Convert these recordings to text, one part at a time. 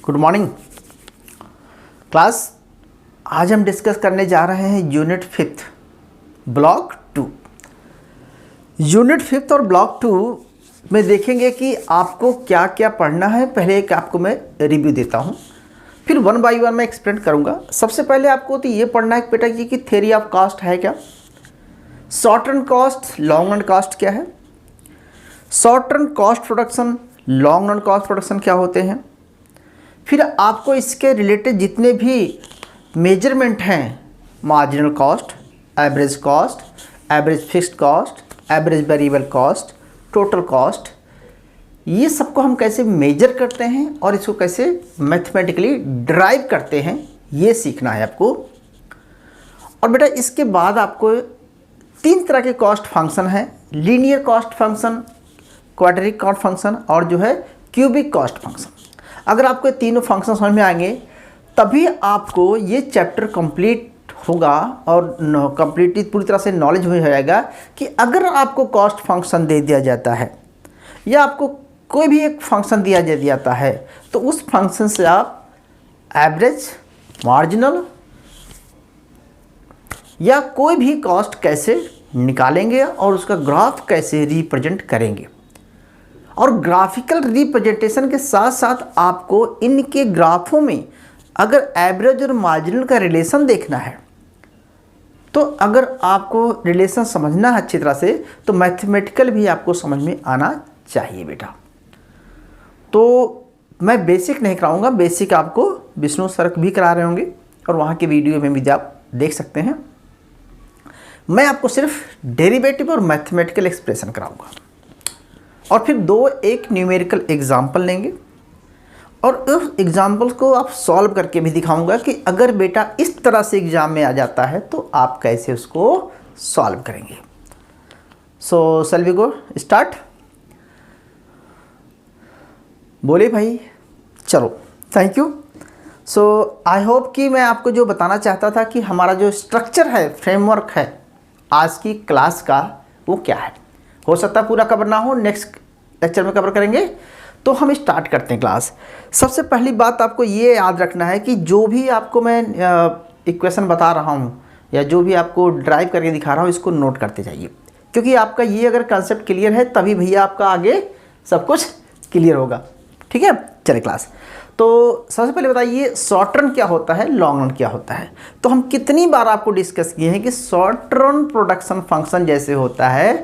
Good morning class. आज हम discuss करने जा रहे हैं यूनिट 5 ब्लॉक 2। यूनिट 5 और ब्लॉक 2 में देखेंगे कि आपको क्या क्या पढ़ना है। पहले एक आपको मैं रिव्यू देता हूँ, फिर वन बाय वन मैं एक्सप्लेन करूँगा। सबसे पहले आपको तो ये पढ़ना है बेटा जी कि थ्योरी ऑफ कॉस्ट है क्या, short run cost, long run cost क्या है, short run cost production, long run cost production क्या होते हैं। फिर आपको इसके रिलेटेड जितने भी मेजरमेंट हैं, marginal cost, average fixed cost, average variable cost, total cost, ये सबको हम कैसे मेजर करते हैं और इसको कैसे मैथमेटिकली ड्राइव करते हैं, ये सीखना है आपको। और बेटा इसके बाद आपको 3 तरह के कॉस्ट फंक्शन हैं, linear cost function, quadratic cost function और जो है क्यूबिक कॉस्ट फंक्शन। अगर आपको ये तीनों फंक्शन समझ में आएंगे तभी आपको ये चैप्टर कंप्लीट होगा और कंप्लीटली पूरी तरह से नॉलेज हो जाएगा कि अगर आपको कॉस्ट फंक्शन दे दिया जाता है या आपको कोई भी एक फंक्शन दिया जाता है तो उस फंक्शन से आप एवरेज, मार्जिनल या कोई भी कॉस्ट कैसे निकालेंगे और उसका ग्राफ कैसे रिप्रेजेंट करेंगे। और ग्राफिकल रिप्रेजेंटेशन के साथ साथ आपको इनके ग्राफों में अगर एवरेज और मार्जिनल का रिलेशन देखना है तो अगर आपको रिलेशन समझना है अच्छी तरह से तो मैथमेटिकल भी आपको समझ में आना चाहिए बेटा। तो मैं बेसिक नहीं कराऊंगा, बेसिक आपको विष्णु सर भी करा रहे होंगे और वहाँ के वीडियो में भी आप देख सकते हैं। मैं आपको सिर्फ डेरिवेटिव और मैथमेटिकल एक्सप्रेशन कराऊंगा और फिर एक न्यूमेरिकल एग्जाम्पल लेंगे और उस एग्जाम्पल को आप सॉल्व करके भी दिखाऊंगा कि अगर बेटा इस तरह से एग्जाम में आ जाता है तो आप कैसे उसको सॉल्व करेंगे। सो शैल वी गो स्टार्ट। बोले भाई, चलो thank you. So I hope कि मैं आपको जो बताना चाहता था कि हमारा जो स्ट्रक्चर है, फ्रेमवर्क है आज की क्लास का, वो क्या है। हो सकता है पूरा कवर ना हो, नेक्स्ट लेक्चर में कवर करेंगे। तो हम स्टार्ट करते हैं क्लास। सबसे पहली बात आपको ये याद रखना है कि जो भी आपको मैं इक्वेशन बता रहा हूँ या जो भी आपको ड्राइव करके दिखा रहा हूँ इसको नोट करते जाइए, क्योंकि आपका ये अगर कंसेप्ट क्लियर है तभी भैया आपका आगे सब कुछ क्लियर होगा। ठीक है, चले क्लास। तो सबसे पहले बताइए शॉर्ट रन क्या होता है, लॉन्ग रन क्या होता है। तो हम कितनी बार आपको डिस्कस किए हैं कि शॉर्ट रन प्रोडक्शन फंक्शन जैसे होता है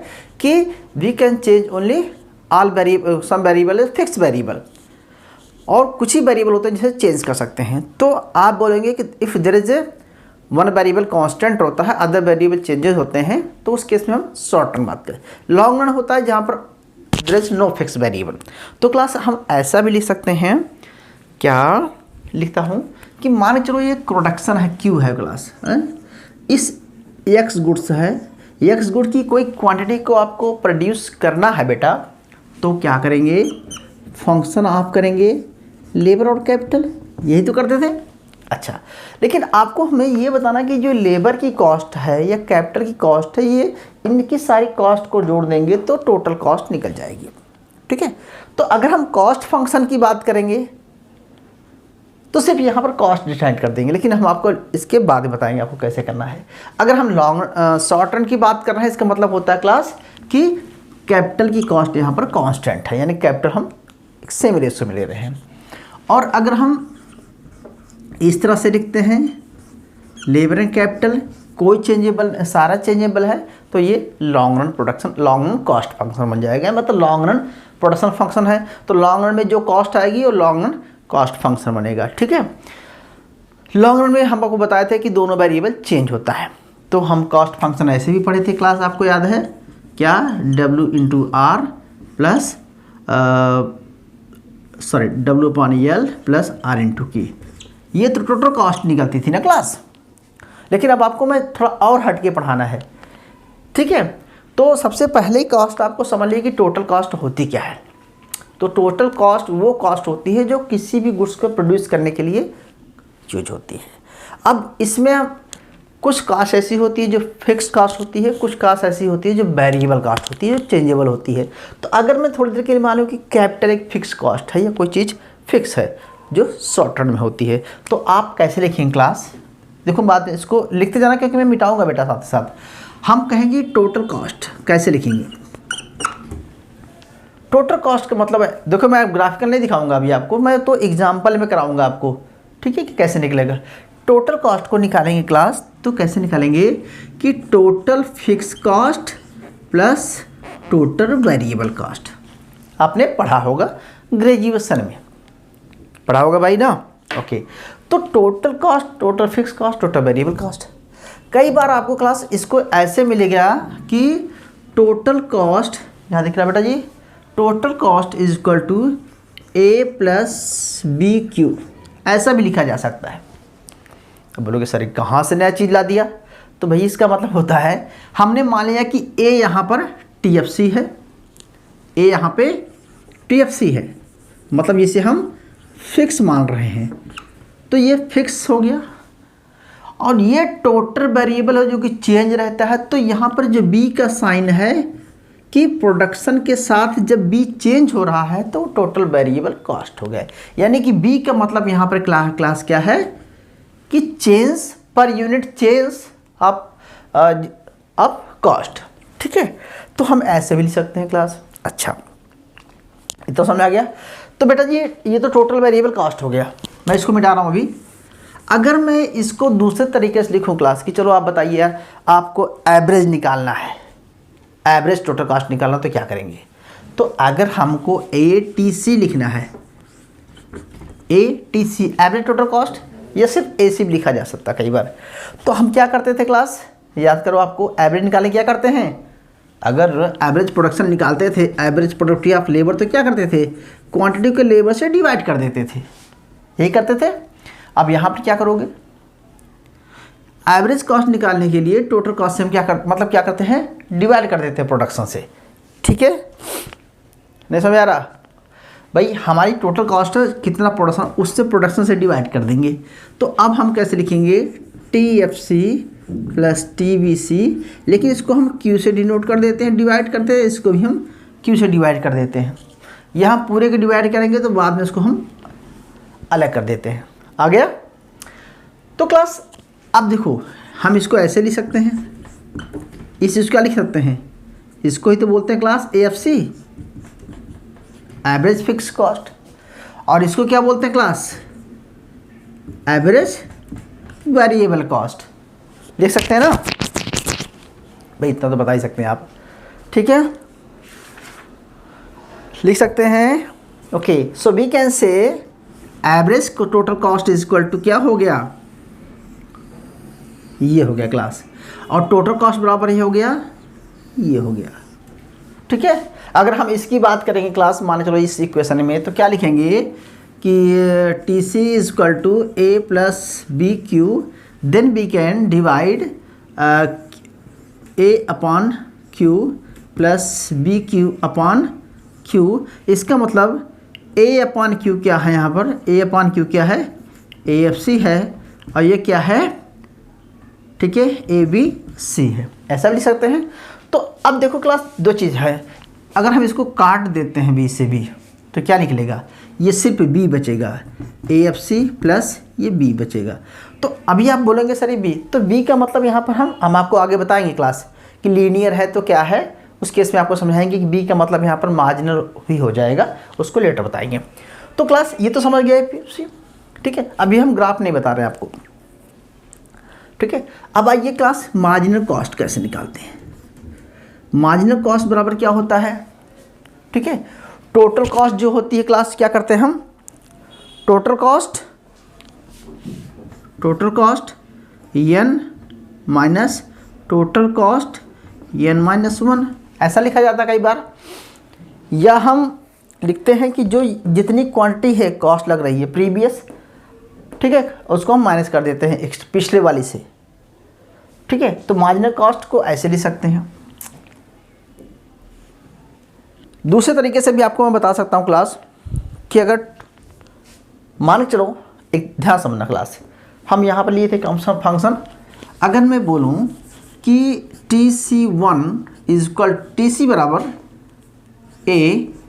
कि we can change only all variable, some variable is fix variable, और कुछ ही वेरिएबल होते हैं जिसे चेंज कर सकते हैं। तो आप बोलेंगे कि if there is a one variable constant होता है, अदर वेरिएबल चेंजेस होते हैं, तो उस केस में हम शॉर्ट रन बात करें। लॉन्ग रन होता है जहाँ पर there is no fix variable. तो क्लास हम ऐसा भी लिख सकते हैं, क्या लिखता हूँ कि मान के चलो ये प्रोडक्शन है, क्यू है क्लास, इस एक्स गुड्स है, एक्स गुड की कोई क्वांटिटी को आपको प्रोड्यूस करना है बेटा, तो क्या करेंगे, फंक्शन आप करेंगे लेबर और कैपिटल, यही तो करते थे। अच्छा, लेकिन आपको हमें ये बताना कि जो लेबर की कॉस्ट है या कैपिटल की कॉस्ट है, ये इनकी सारी कॉस्ट को जोड़ देंगे तो टोटल कॉस्ट निकल जाएगी। ठीक है, तो अगर हम कॉस्ट फंक्शन की बात करेंगे तो सिर्फ यहाँ पर कॉस्ट डिसाइड कर देंगे, लेकिन हम आपको इसके बाद बताएंगे आपको कैसे करना है। अगर हम शॉर्ट रन की बात कर रहे हैं, इसका मतलब होता है क्लास कि कैपिटल की कॉस्ट यहाँ पर कांस्टेंट है, यानी कैपिटल हम सेम रेशियो में ले रहे हैं। और अगर हम इस तरह से लिखते हैं लेबर एंड कैपिटल, कोई चेंजेबल, सारा चेंजेबल है, तो ये long run production, long run cost function बन जाएगा। मतलब लॉन्ग रन प्रोडक्शन फंक्शन है तो लॉन्ग रन में जो कॉस्ट आएगी वो लॉन्ग रन कॉस्ट फंक्शन बनेगा। ठीक है, लॉन्ग रन में हम आपको बताए थे कि दोनों वेरिएबल चेंज होता है, तो हम कॉस्ट फंक्शन ऐसे भी पढ़े थे क्लास, आपको याद है क्या, W into R plus W/L plus R into की, ये तो टोटल कॉस्ट निकलती थी ना क्लास। लेकिन अब आपको मैं थोड़ा और हट के पढ़ाना है। ठीक है, तो सबसे पहले कॉस्ट आपको समझ लीजिए कि टोटल कॉस्ट होती क्या है। तो टोटल कॉस्ट वो कॉस्ट होती है जो किसी भी गुड्स को प्रोड्यूस करने के लिए यूज होती है। अब इसमें कुछ कास्ट ऐसी होती है जो फिक्स कास्ट होती है, कुछ कास्ट ऐसी होती है जो वेरिएबल कास्ट होती है, जो चेंजेबल होती है। तो अगर मैं थोड़ी देर के लिए मान लूँ कि कैपिटल एक फिक्स कॉस्ट है या कोई चीज़ फिक्स है, जो शॉर्ट टर्म में होती है। तो आप कैसे लिखेंगे क्लास, देखो बात इसको लिखते जाना क्योंकि मैं मिटाऊंगा बेटा साथ साथ। हम कहेंगे टोटल कॉस्ट, कैसे लिखेंगे टोटल कॉस्ट का मतलब है, देखो मैं ग्राफिकल नहीं दिखाऊंगा अभी आपको, मैं तो एग्जाम्पल में कराऊंगा आपको, ठीक है कि कैसे निकलेगा। टोटल कॉस्ट को निकालेंगे क्लास, तो कैसे निकालेंगे कि total fix cost plus total variable cost. आपने पढ़ा होगा ग्रेजुएशन में, पढ़ा होगा भाई ना, ओके। तो total cost, total fix cost, total variable cost. कई बार आपको क्लास इसको ऐसे मिलेगा कि टोटल कॉस्ट, यहाँ दिख रहा है बेटा जी, total cost is equal to A plus B Q, ऐसा भी लिखा जा सकता है। अब बोलोगे सर कहाँ से नया चीज़ ला दिया, तो भाई इसका मतलब होता है हमने मान लिया कि ए यहाँ पर टीएफसी है, ए यहाँ पे टीएफसी है, मतलब इसे हम फिक्स मान रहे हैं, तो ये फिक्स हो गया। और ये टोटल वेरिएबल है जो कि चेंज रहता है, तो यहाँ पर जो बी का साइन है कि प्रोडक्शन के साथ जब बी चेंज हो रहा है तो टोटल वेरिएबल कॉस्ट हो गया। यानी कि बी का मतलब यहाँ पर क्लास क्या है कि change per unit, change up cost, ठीक है। तो हम ऐसे भी लिख सकते हैं क्लास। अच्छा, इतना समझ आ गया। तो बेटा जी ये तो टोटल वेरिएबल कॉस्ट हो गया, मैं इसको मिटा रहा हूँ अभी। अगर मैं इसको दूसरे तरीके से लिखूँ क्लास की, चलो आप बताइए यार, आपको एवरेज निकालना है, एवरेज टोटल कॉस्ट निकालना, तो क्या करेंगे। तो अगर हमको ATC लिखना है, ATC एवरेज टोटल कॉस्ट, या सिर्फ AC भी लिखा जा सकता कई बार। तो हम क्या करते थे क्लास, याद करो, आपको एवरेज निकालने क्या करते हैं, अगर एवरेज प्रोडक्शन निकालते थे, एवरेज प्रोडक्टिविटी ऑफ लेबर, तो क्या करते थे, क्वांटिटी के लेबर से डिवाइड कर देते थे, यही करते थे। अब यहाँ पर क्या करोगे, एवरेज कॉस्ट निकालने के लिए टोटल कॉस्ट से हम क्या करते हैं, डिवाइड कर देते हैं प्रोडक्शन से, ठीक है। नहीं समझ आ रहा भाई, हमारी टोटल कॉस्ट कितना प्रोडक्शन, उससे प्रोडक्शन से डिवाइड कर देंगे। तो अब हम कैसे लिखेंगे, TFC प्लस TVC, लेकिन इसको हम Q से डिनोट कर देते हैं, डिवाइड करते हैं, इसको भी हम Q से डिवाइड कर देते हैं। यहाँ पूरे को डिवाइड करेंगे तो बाद में इसको हम अलग कर देते हैं। आ गया। तो क्लास अब देखो, हम इसको ऐसे लिख सकते हैं, इसको क्या लिख सकते हैं, इसको ही तो बोलते हैं class AFC, average fix cost, और इसको क्या बोलते हैं क्लास, एवरेज वेरिएबल कॉस्ट। देख सकते हैं ना भाई, इतना तो बता ही सकते हैं आप, ठीक है, लिख सकते हैं। Okay, so we can say average को total cost is equal to क्या हो गया, ये हो गया क्लास, और टोटल कॉस्ट बराबर ये हो गया, ये हो गया, ठीक है। अगर हम इसकी बात करेंगे क्लास, मान चलो इस इक्वेशन में, तो क्या लिखेंगे कि TC is equal to A plus B Q, then we can divide A upon Q plus B Q upon Q। इसका मतलब A अपॉन Q क्या है, यहाँ पर A अपॉन Q क्या है, AFC है, और ये क्या है, ठीक है, ABC है, ऐसा भी लिख सकते हैं। तो अब देखो क्लास, दो चीज़ है, अगर हम इसको काट देते हैं B से B, तो क्या निकलेगा, ये सिर्फ B बचेगा, AFC प्लस ये B बचेगा। तो अभी आप बोलेंगे सर ये B, तो B का मतलब यहाँ पर हम आपको आगे बताएंगे क्लास कि लीनियर है तो क्या है, उस केस में आपको समझाएंगे कि B का मतलब यहाँ पर मार्जिनल भी हो जाएगा, उसको लेटर बताएंगे। तो क्लास ये तो समझ गए PFC, ठीक है। अभी हम ग्राफ नहीं बता रहे हैं आपको, ठीक है। अब आइए क्लास, मार्जिनल कॉस्ट कैसे निकालते हैं। मार्जिनल कॉस्ट बराबर क्या होता है, ठीक है, टोटल कॉस्ट जो होती है क्लास, क्या करते हैं हम, total cost n minus total cost n minus 1, ऐसा लिखा जाता है कई बार। या हम लिखते हैं कि जो जितनी क्वांटिटी है कॉस्ट लग रही है प्रीवियस, ठीक है, उसको हम माइनस कर देते हैं पिछले वाली से, ठीक है। तो मार्जिनल कॉस्ट को ऐसे लिख सकते हैं। दूसरे तरीके से भी आपको मैं बता सकता हूँ क्लास कि अगर मान के चलो, एक ध्यान समझना क्लास, हम यहाँ पर लिए थे फंक्शन, अगर मैं बोलूँ कि TC1 इज इक्वल, TC बराबर A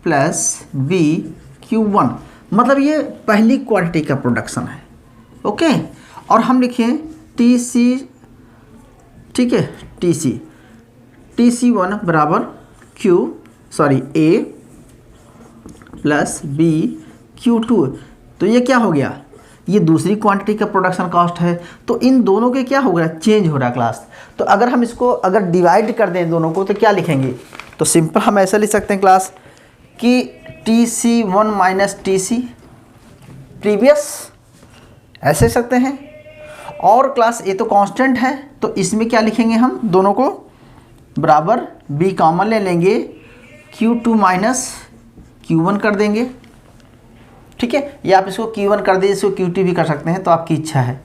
प्लस B Q1, मतलब ये पहली क्वांटिटी का प्रोडक्शन है, ओके। और हम लिखें टी सी, ठीक है, TC1 बराबर A प्लस B Q2। तो ये क्या हो गया, ये दूसरी क्वांटिटी का प्रोडक्शन कॉस्ट है। तो इन दोनों के क्या हो गया, चेंज हो रहा क्लास। तो अगर हम इसको अगर डिवाइड कर दें दोनों को तो क्या लिखेंगे, तो सिंपल हम ऐसा लिख सकते हैं क्लास कि TC1 माइनस TC प्रीवियस, ऐसे लिख सकते हैं। और क्लास ये तो कांस्टेंट है, तो इसमें क्या लिखेंगे हम दोनों को बराबर B कॉमन ले लेंगे, Q2 माइनस Q1 कर देंगे, ठीक है। या आप इसको Q1 कर दीजिए, इसको Q2 भी कर सकते हैं, तो आपकी इच्छा है,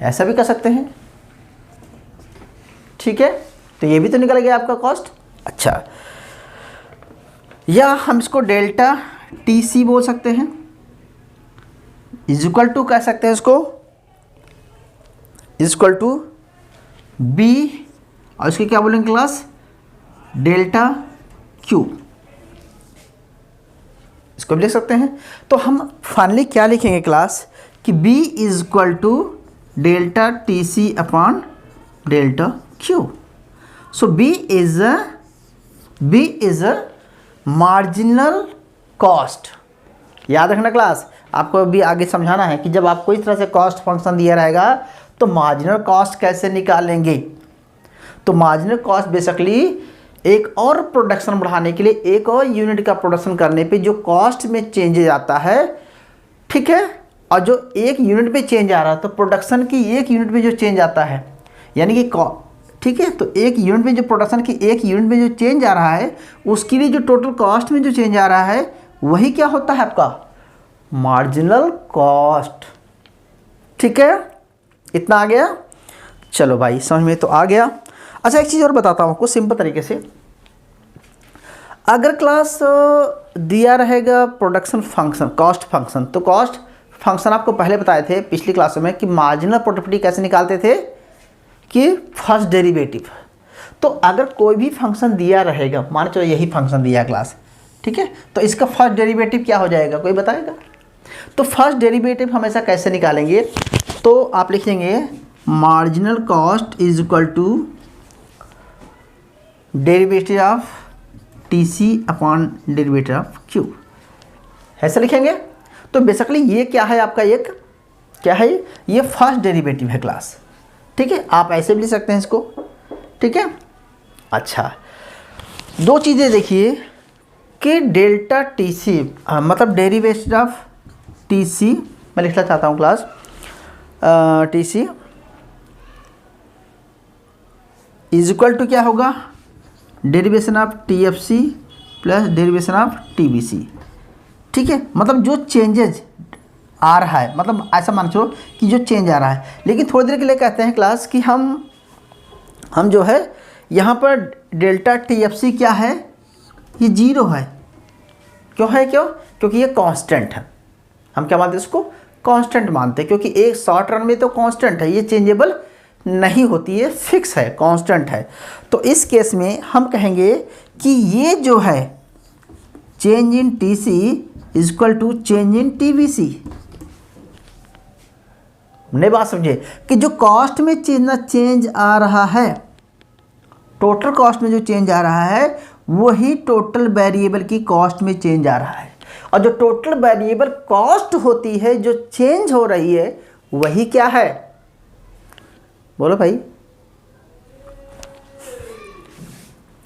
ऐसा भी कर सकते हैं, ठीक है। तो ये भी तो निकल गया आपका कॉस्ट। अच्छा, या हम इसको डेल्टा TC बोल सकते हैं, इज इक्वल टू कह सकते हैं इसको, इज इक्वल टू B और इसके क्या बोलेंगे क्लास, डेल्टा Q, इसको भी लिख सकते हैं। तो हम फाइनली क्या लिखेंगे क्लास कि B is equal to delta TC upon delta Q। So B is a marginal cost. याद रखना क्लास, आपको अभी आगे समझाना है कि जब आपको इस तरह से कॉस्ट फंक्शन दिया रहेगा तो मार्जिनल कॉस्ट कैसे निकालेंगे। तो मार्जिनल कॉस्ट बेसिकली एक और प्रोडक्शन बढ़ाने के लिए, एक और यूनिट का प्रोडक्शन करने पे जो कॉस्ट में चेंजेज आता है, ठीक है, और जो एक यूनिट पे चेंज आ रहा है, तो प्रोडक्शन की एक यूनिट में जो चेंज आता है, यानी कि ठीक है, तो एक यूनिट में जो प्रोडक्शन की एक यूनिट में जो चेंज आ रहा है, उसके लिए जो टोटल कॉस्ट में जो चेंज आ रहा है, वही क्या होता है आपका मार्जिनल कॉस्ट, ठीक है। इतना आ गया, चलो भाई समझ में तो आ गया। अच्छा, एक चीज़ और बताता हूँ आपको सिंपल तरीके से। अगर क्लास दिया रहेगा प्रोडक्शन फंक्शन, कॉस्ट फंक्शन, तो कॉस्ट फंक्शन आपको पहले बताए थे पिछली क्लासों में कि मार्जिनल प्रोडक्टिविटी कैसे निकालते थे, कि फर्स्ट डेरिवेटिव। तो अगर कोई भी फंक्शन दिया रहेगा, मान चलो यही फंक्शन दिया क्लास, ठीक है, तो इसका फर्स्ट डेरिवेटिव क्या हो जाएगा, कोई बताएगा। तो फर्स्ट डेरिवेटिव हम ऐसा कैसे निकालेंगे, तो आप लिखेंगे marginal cost is equal to derivative of TC upon derivative of Q, ऐसा लिखेंगे। तो बेसिकली ये क्या है आपका, एक क्या है, ये फर्स्ट डेरिवेटिव है क्लास, ठीक है। आप ऐसे भी लिख सकते हैं इसको, ठीक है। अच्छा, दो चीज़ें देखिए कि डेल्टा TC मतलब डेरिवेटिव ऑफ TC, मैं लिखना चाहता हूँ class TC is equal to क्या होगा, derivation of TFC plus derivation of TBC, ठीक है। मतलब जो चेंजेज आ रहा है, मतलब ऐसा मान लो कि जो चेंज आ रहा है, लेकिन थोड़ी देर के लिए कहते हैं क्लास कि हम जो है यहाँ पर डेल्टा TFC क्या है, ये जीरो है। क्यों है, क्योंकि ये कांस्टेंट है। हम क्या मानते हैं इसको, कांस्टेंट मानते हैं, क्योंकि एक शॉर्ट रन में तो कांस्टेंट है, ये चेंजेबल नहीं होती है, फिक्स है, कांस्टेंट है। तो इस केस में हम कहेंगे कि ये जो है change in TC is equal to change in TBC। नई बात समझे कि जो कॉस्ट में चेंज आ रहा है, टोटल कॉस्ट में जो चेंज आ रहा है, वही टोटल वेरिएबल की कॉस्ट में चेंज आ रहा है। और जो टोटल वेरिएबल कॉस्ट होती है, जो चेंज हो रही है, वही क्या है, बोलो भाई,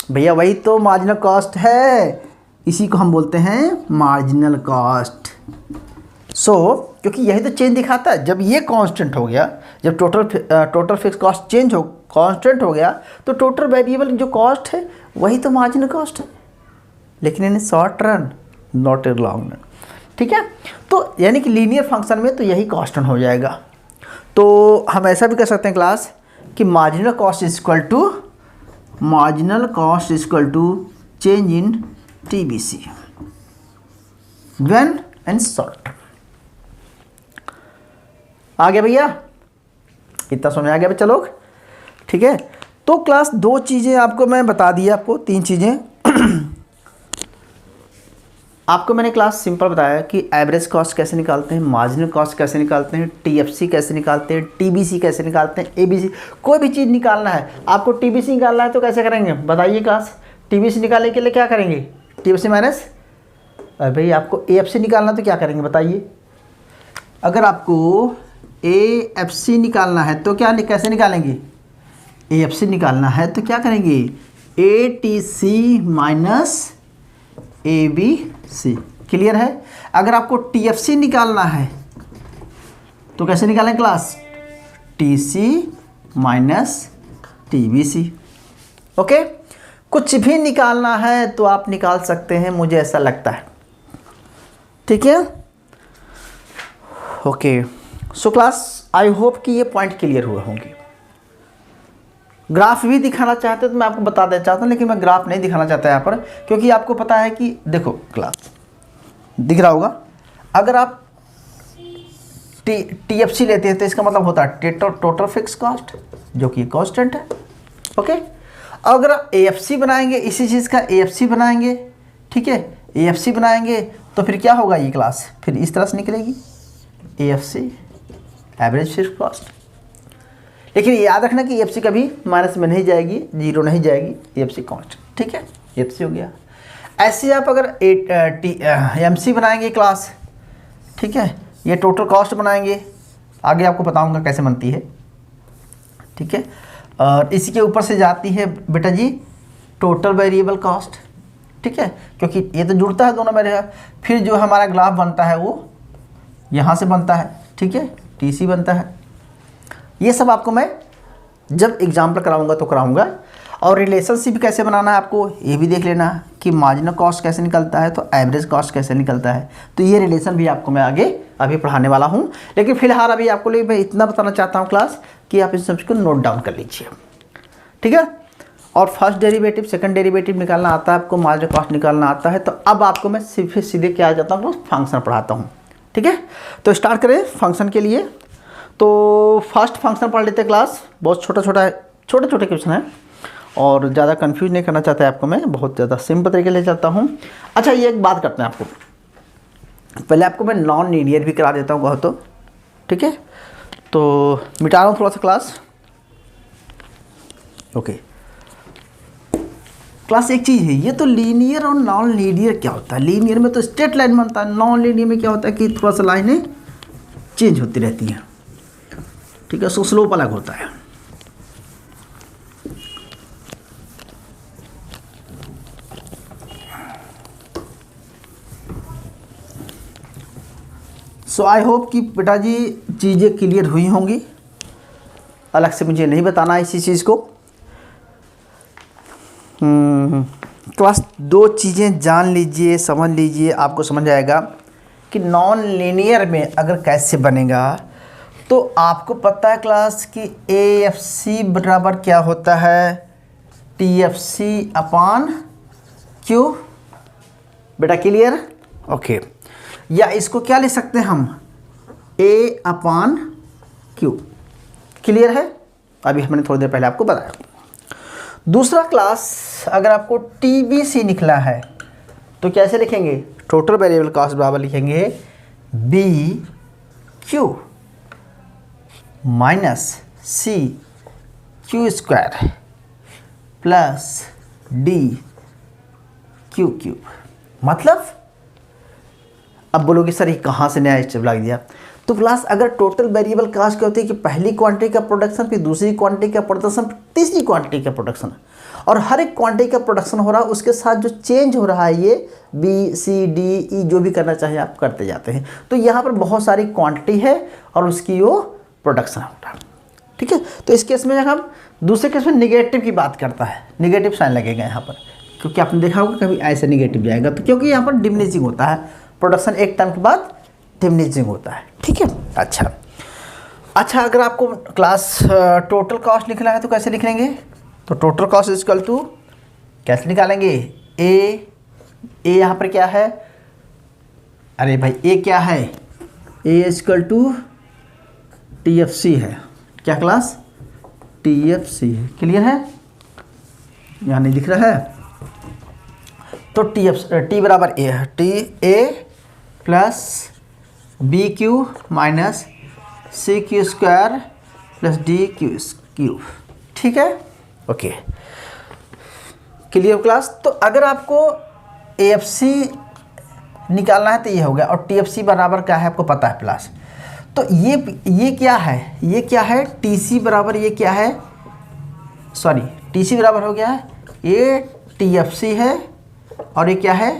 भैया वही तो मार्जिनल कॉस्ट है। इसी को हम बोलते हैं मार्जिनल कॉस्ट। क्योंकि यही तो चेंज दिखाता है। जब ये कांस्टेंट हो गया, जब टोटल फिक्स कॉस्ट चेंज हो कांस्टेंट हो गया, तो टोटल वेरिएबल जो कॉस्ट है वही तो मार्जिनल कॉस्ट है, लेकिन in short run, not in long run, ठीक है। तो यानी कि लीनियर फंक्शन में तो यही कांस्टेंट हो जाएगा। तो हम ऐसा भी कर सकते हैं क्लास कि marginal cost is equal to change in TBC when and short. आ गया भैया, इतना समझ आ गया बच्चा लोग, ठीक है। तो क्लास दो चीज़ें आपको मैं बता दी, आपको तीन चीज़ें आपको मैंने क्लास सिंपल बताया कि एवरेज कॉस्ट कैसे निकालते हैं, मार्जिनल कॉस्ट कैसे निकालते हैं, टीएफसी कैसे निकालते हैं, टीबीसी कैसे निकालते हैं, एबीसी। कोई भी चीज़ निकालना है आपको, टीबीसी निकालना है तो कैसे करेंगे बताइए क्लास। टीबीसी निकालने के लिए क्या करेंगे, टीबीसी माइनस, भाई आपको एएफसी निकालना तो क्या करेंगे बताइए। अगर आपको एएफसी निकालना है तो क्या कैसे निकालेंगे, एएफसी निकालना है तो क्या करेंगे, एटीसी माइनस एबीसी। क्लियर है। अगर आपको टीएफसी निकालना है तो कैसे निकालें class, TC minus TBC. Okay, कुछ भी निकालना है तो आप निकाल सकते हैं, मुझे ऐसा लगता है। ठीक है, okay. So class I hope कि ये पॉइंट क्लियर हुए होंगे। ग्राफ भी दिखाना चाहते तो मैं आपको बता देना चाहता हूँ, लेकिन मैं ग्राफ नहीं दिखाना चाहता यहाँ पर, क्योंकि आपको पता है कि देखो क्लास दिख रहा होगा, अगर आप टीएफसी लेते हैं तो इसका मतलब होता है टोटल फिक्स कॉस्ट, जो कि कांस्टेंट है। ओके, अगर आप एएफसी बनाएंगे, इसी चीज़ का एएफसी बनाएंगे, ठीक है, एएफसी बनाएंगे तो फिर क्या होगा ये क्लास, फिर इस तरह से निकलेगी एएफसी एवरेज फिक्स कॉस्ट। लेकिन याद रखना कि एएफसी कभी माइनस में नहीं जाएगी, जीरो नहीं जाएगी, एएफसी कांस्टेंट। ठीक है, एएफसी हो गया। ऐसे आप अगर एमसी बनाएंगे क्लास, ठीक है, ये टोटल कॉस्ट बनाएंगे, आगे आपको बताऊंगा कैसे बनती है। ठीक है, और इसी के ऊपर से जाती है बेटा जी टोटल वेरिएबल कॉस्ट। ठीक है, क्योंकि ये तो जुड़ता है दोनों में, फिर जो हमारा ग्राफ बनता है वो यहाँ से बनता है। ठीक है, टीसी बनता है। ये सब आपको मैं जब एग्जाम्पल कराऊंगा तो कराऊंगा। और रिलेशनशिप कैसे बनाना है आपको ये भी देख लेना कि मार्जिनल कॉस्ट कैसे निकलता है तो एवरेज कॉस्ट कैसे निकलता है। तो ये रिलेशन भी आपको मैं आगे अभी पढ़ाने वाला हूँ, लेकिन फिलहाल अभी आपको लिए मैं इतना बताना चाहता हूँ क्लास कि आप इन सबको नोट डाउन कर लीजिए। ठीक है, और फर्स्ट डेरिवेटिव सेकंड डेरिवेटिव निकालना आता है आपको, मार्जिनल कॉस्ट निकालना आता है। तो अब आपको मैं सीधे क्या आ जाता हूँ, फंक्शन पढ़ाता हूँ। ठीक है, तो स्टार्ट करें फंक्शन के लिए। तो फर्स्ट फंक्शन पढ़ लेते हैं क्लास, बहुत छोटे छोटे क्वेश्चन है और ज़्यादा कंफ्यूज नहीं करना चाहता है आपको, मैं बहुत ज़्यादा सिंपल तरीके ले चलता हूँ। अच्छा, ये एक बात करते हैं आपको, पहले आपको मैं नॉन लीनियर भी करा देता हूँ तो। ठीक है, तो मिटा रहा हूँ थोड़ा सा क्लास। ओके क्लास, एक चीज़ है, ये तो लीनियर और नॉन लीनियर क्या होता है। लीनियर में तो स्ट्रेट लाइन बनता है, नॉन लीनियर में क्या होता है कि थोड़ा सा लाइनें चेंज होती रहती हैं। ठीक है, सो स्लोप अलग होता है। सो आई होप कि बेटा जी चीज़ें क्लियर हुई होंगी, अलग से मुझे नहीं बताना इसी चीज़ को। क्लास दो चीज़ें जान लीजिए, समझ लीजिए, आपको समझ आएगा कि नॉन लीनियर में अगर कैसे बनेगा। तो आपको पता है क्लास कि एएफसी बराबर क्या होता है, टीएफसी अपॉन क्यू। बेटा क्लियर, ओके। या इसको क्या ले सकते हैं हम, ए अपॉन क्यू। क्लियर है, अभी हमने थोड़ी देर पहले आपको बताया। दूसरा क्लास, अगर आपको टीबीसी निकला है तो कैसे लिखेंगे, टोटल वेरिएबल कॉस्ट बराबर लिखेंगे B Q minus C Q square plus D Q cube. मतलब अब बोलोगे सर ये कहाँ से नया स्टेप लग दिया। तो क्लास अगर टोटल वेरिएबल कॉस्ट क्या होती है कि पहली क्वांटिटी का प्रोडक्शन, फिर दूसरी क्वांटिटी का प्रोडक्शन, तीसरी क्वांटिटी का प्रोडक्शन, और हर एक क्वांटिटी का प्रोडक्शन हो रहा है, उसके साथ जो चेंज हो रहा है ये बी सी डी ई जो भी करना चाहे आप करते जाते हैं। तो यहाँ पर बहुत सारी क्वांटिटी है और उसकी वो प्रोडक्शन होता है। ठीक है, तो इस केस में हम दूसरे केस में निगेटिव की बात करता है, निगेटिव साइन लगेगा यहाँ पर, क्योंकि आपने देखा होगा कभी ऐसे निगेटिव जाएगा तो, क्योंकि यहाँ पर डिमिनिशिंग होता है, प्रोडक्शन एक टाइम के बाद डिमिनिशिंग होता है। ठीक है, अच्छा अगर आपको क्लास टोटल कॉस्ट लिखना है तो कैसे लिख लेंगे, तो टोटल कॉस्ट इक्वल टू कैसे निकालेंगे, ए यहाँ पर क्या है, अरे भाई ए क्या है, ए इक्वल टू टीएफसी है। क्या क्लास, टीएफसी है। क्लियर है, यहाँ नहीं दिख रहा है, तो टी बराबर ए है, T A plus B Q minus C Q square plus D Q. ठीक है, ओके, क्लियर क्लास। तो अगर आपको एएफसी निकालना है तो ये हो गया, और टीएफसी बराबर क्या है आपको पता है प्लस। तो ये क्या है, ये क्या है, टीसी बराबर ये क्या है, सॉरी टीसी बराबर हो गया है, ये टीएफसी है और ये क्या है,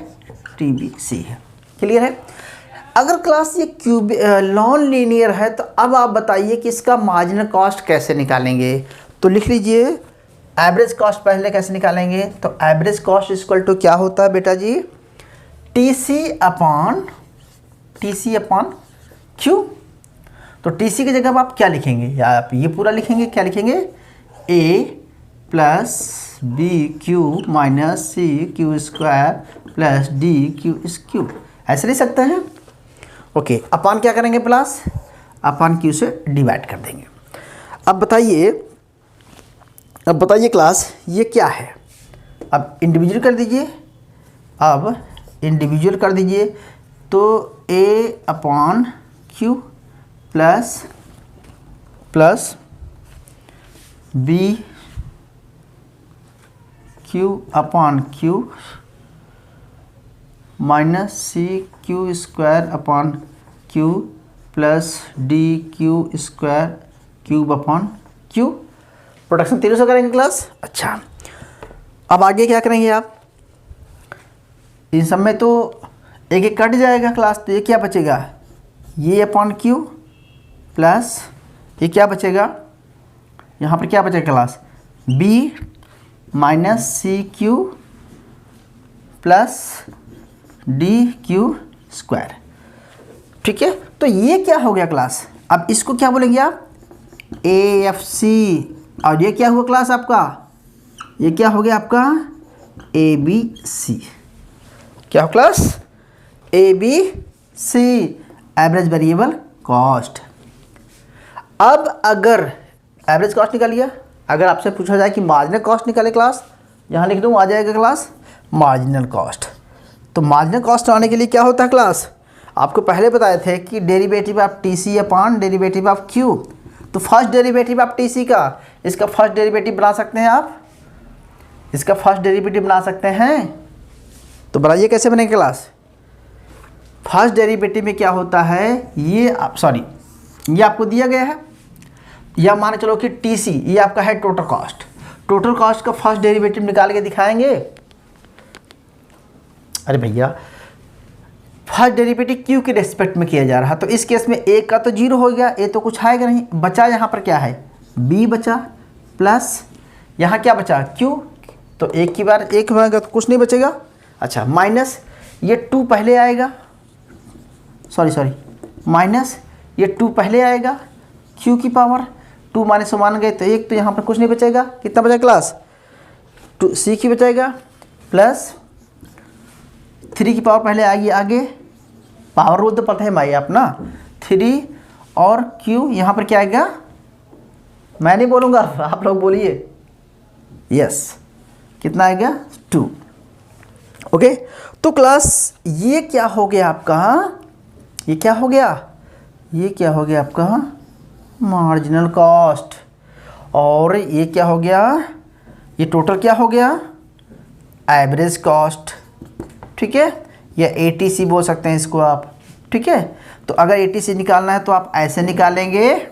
टीबीसी है। क्लियर है। अगर क्लास ये नॉन लीनियर है तो अब आप बताइए कि इसका मार्जिनल कॉस्ट कैसे निकालेंगे। तो लिख लीजिए एवरेज कॉस्ट पहले कैसे निकालेंगे। तो एवरेज कॉस्ट इक्वल टू क्या होता है बेटा जी, टीसी अपॉन क्यू। तो टीसी की जगह आप क्या लिखेंगे, या आप ये पूरा लिखेंगे, क्या लिखेंगे, A plus B Q minus C Q square plus D Q, ऐसे लिख सकते हैं। ओके, अपॉन क्या करेंगे, प्लस अपॉन क्यू से डिवाइड कर देंगे। अब बताइए क्लास ये क्या है। अब इंडिविजुअल कर दीजिए, तो A upon Q plus B Q upon Q minus C Q square upon Q plus D Q square cube upon Q. Production तीनों से करेंगे क्लास। अच्छा, अब आगे क्या करेंगे आप, इन सब में तो एक एक कट जाएगा क्लास। तो ये क्या बचेगा, ये अपॉन क्यू प्लस ये क्या बचेगा, यहाँ पर क्या बचेगा class, B minus C Q plus D Q square. ठीक है, तो ये क्या हो गया क्लास। अब इसको क्या बोलेंगे आप, ए एफ सी, और ये क्या हुआ क्लास आपका, ये क्या हो गया आपका, ए बी सी। क्या हो class, A B C, average variable cost. अब अगर एवरेज कॉस्ट निकाल लिया, अगर आपसे पूछा जाए कि मार्जिनल कॉस्ट निकाले क्लास, यहाँ लिख दूँ आ जाएगा क्लास मार्जिनल कॉस्ट। तो मार्जिनल कॉस्ट आने के लिए क्या होता है क्लास, आपको पहले बताए थे कि derivative of TC upon derivative of Q. तो फर्स्ट डेरिवेटिव ऑफ टीसी का, इसका फर्स्ट डेरिवेटिव बना सकते हैं आप, इसका फर्स्ट डेरिवेटिव बना सकते हैं। तो बनाइए कैसे बनेगा क्लास। फर्स्ट डेरिवेटिव में क्या होता है, ये आपको दिया गया है, या मान चलो कि टीसी ये आपका है टोटल कॉस्ट। टोटल कॉस्ट का फर्स्ट डेरिवेटिव निकाल के दिखाएंगे। अरे भैया, फर्स्ट डेरिवेटिव क्यू के रेस्पेक्ट में किया जा रहा, तो इस केस में ए का तो जीरो हो गया, ए तो कुछ आएगा नहीं, बचा यहाँ पर क्या है, बी बचा, प्लस यहाँ क्या बचा, क्यू। तो एक की बार एक होगा तो कुछ नहीं बचेगा। अच्छा, माइनस ये टू पहले आएगा, माइनस ये टू पहले आएगा, क्यू की पावर टू माइनस मान गए तो एक, तो यहाँ पर कुछ नहीं बचेगा। कितना बचा क्लास, टू सी की बचेगा, प्लस थ्री की पावर पहले आएगी आगे, पावर रूल तो पता है भाई आप ना, थ्री और क्यू, यहाँ पर क्या आएगा, मैं नहीं बोलूँगा आप लोग बोलिए, यस, कितना आएगा, टू। ओके, तो क्लास ये क्या हो गया आपका, ये क्या हो गया आपका मार्जिनल कॉस्ट। और ये क्या हो गया, ये टोटल क्या हो गया, एवरेज कॉस्ट। ठीक है, या एटीसी बोल सकते हैं इसको आप। ठीक है, तो अगर एटीसी निकालना है तो आप ऐसे निकालेंगे,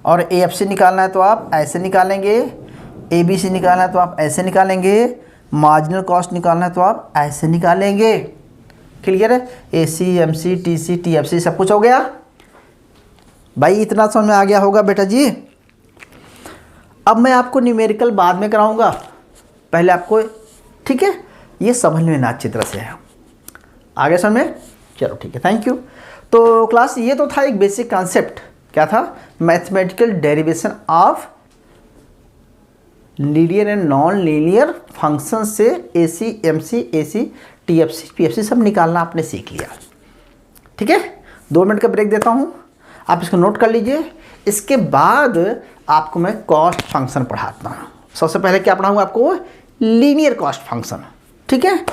और एएफसी निकालना है तो आप ऐसे निकालेंगे, एबीसी निकालना है तो आप ऐसे निकालेंगे, मार्जिनल कॉस्ट निकालना है तो आप ऐसे निकालेंगे। क्लियर है, एसी एमसी टीसी टीएफसी सब कुछ हो गया भाई, इतना समझ में आ गया होगा बेटा जी। अब मैं आपको न्यूमेरिकल बाद में कराऊंगा, पहले आपको, ठीक है, ये समझ में ना अच्छी तरह से है, आगे समझ में, चलो ठीक है, थैंक यू। तो क्लास ये तो था एक बेसिक कॉन्सेप्ट, क्या था, mathematical derivation of linear and non linear function से AC MC AC TFC PFC सब निकालना आपने सीख लिया। ठीक है, 2 मिनट का ब्रेक देता हूँ, आप इसको नोट कर लीजिए। इसके बाद आपको मैं कॉस्ट फंक्शन पढ़ाता हूँ। सबसे पहले क्या पढ़ाऊँगा आपको, लीनियर कॉस्ट फंक्शन। ठीक है।